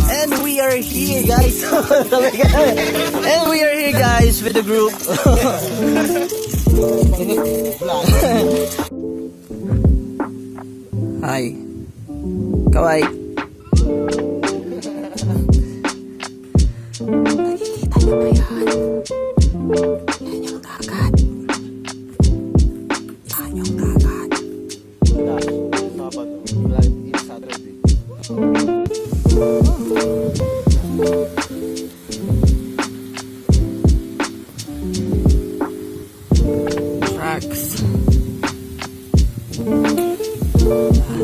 And we are here, guys. And we are here, guys, with the group. Hi. Kawai. Nakikita niyo ba yan? Yan yung dagat. Yan yung dagat. Tracks.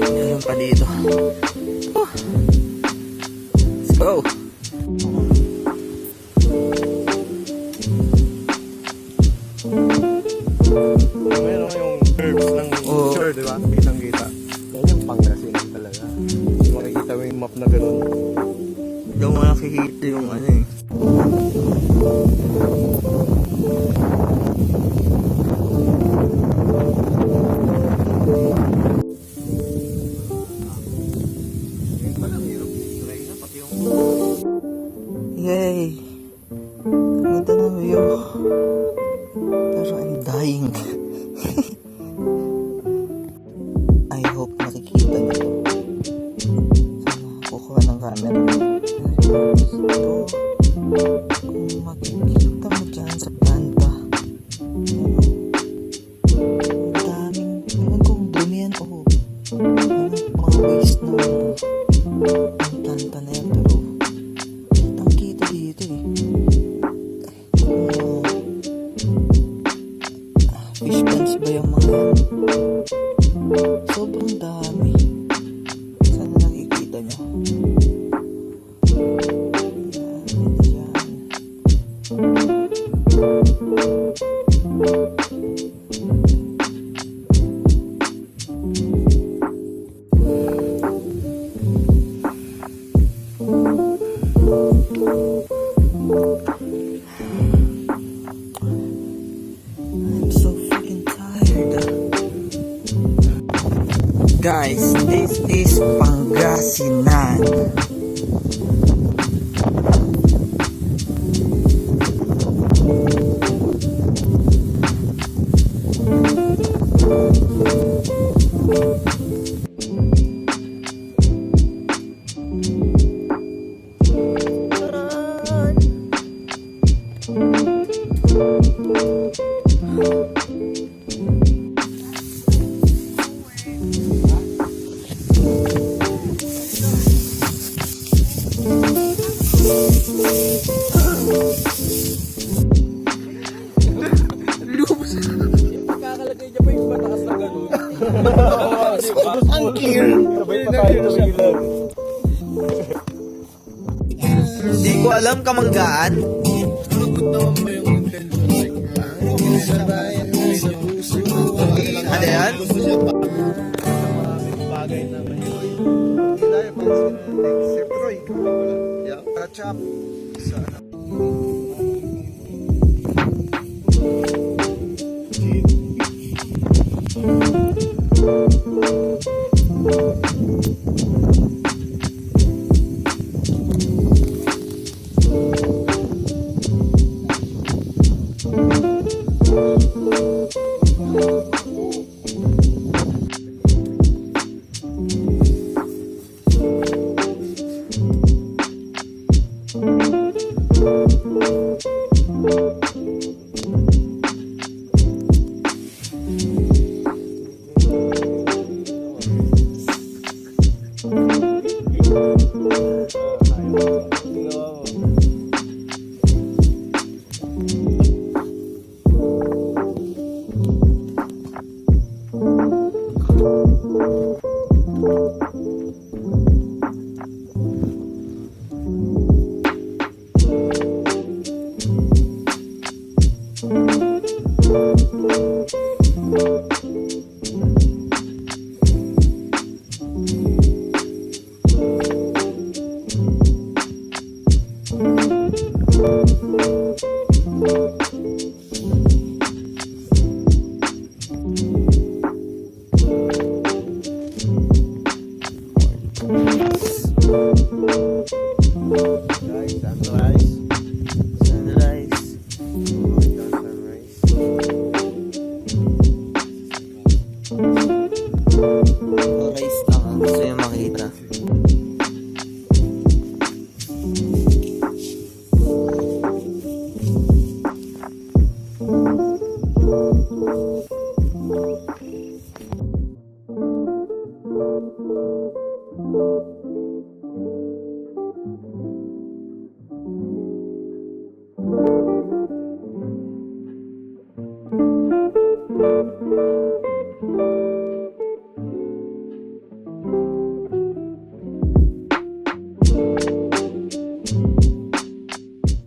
Meron pa dito. Let's go. Meron yung curves ng picture, di ba? Kitang-kita. Yan yung Pangasinan talaga. Makikita mo yung map na gano'n. Hindi mo nakikita yung ano eh. Yay! Ganda na view. Pero I'm dying. I hope nakikita nyo to. Sana kukuha ng camera. Ito. Kung makikita mo dyan sa planta. Ang daming. Ewan kong dumi yan o. Mga waste na ang planta na yan. Pero kitang-kita dito eh. Fish ponds ba yung mga yan? Sobrang dami. Sana nakikita nyo? Yan. I'm so freaking tired. Guys, this is Pangasinan. Kakalagay niya pa yung mataas na gano'n. Unclear. Sabay pa tayo ng ilan. Hindi ko alam, kamanggaan. Ano yan? Bagay na mahirap. Kaya pansin si Troy. Catch-up. Sana. Ayaw. Guys, sunrise. Sunrise. Maganda ang sunrise. Sunrise lang ang gusto yung makita.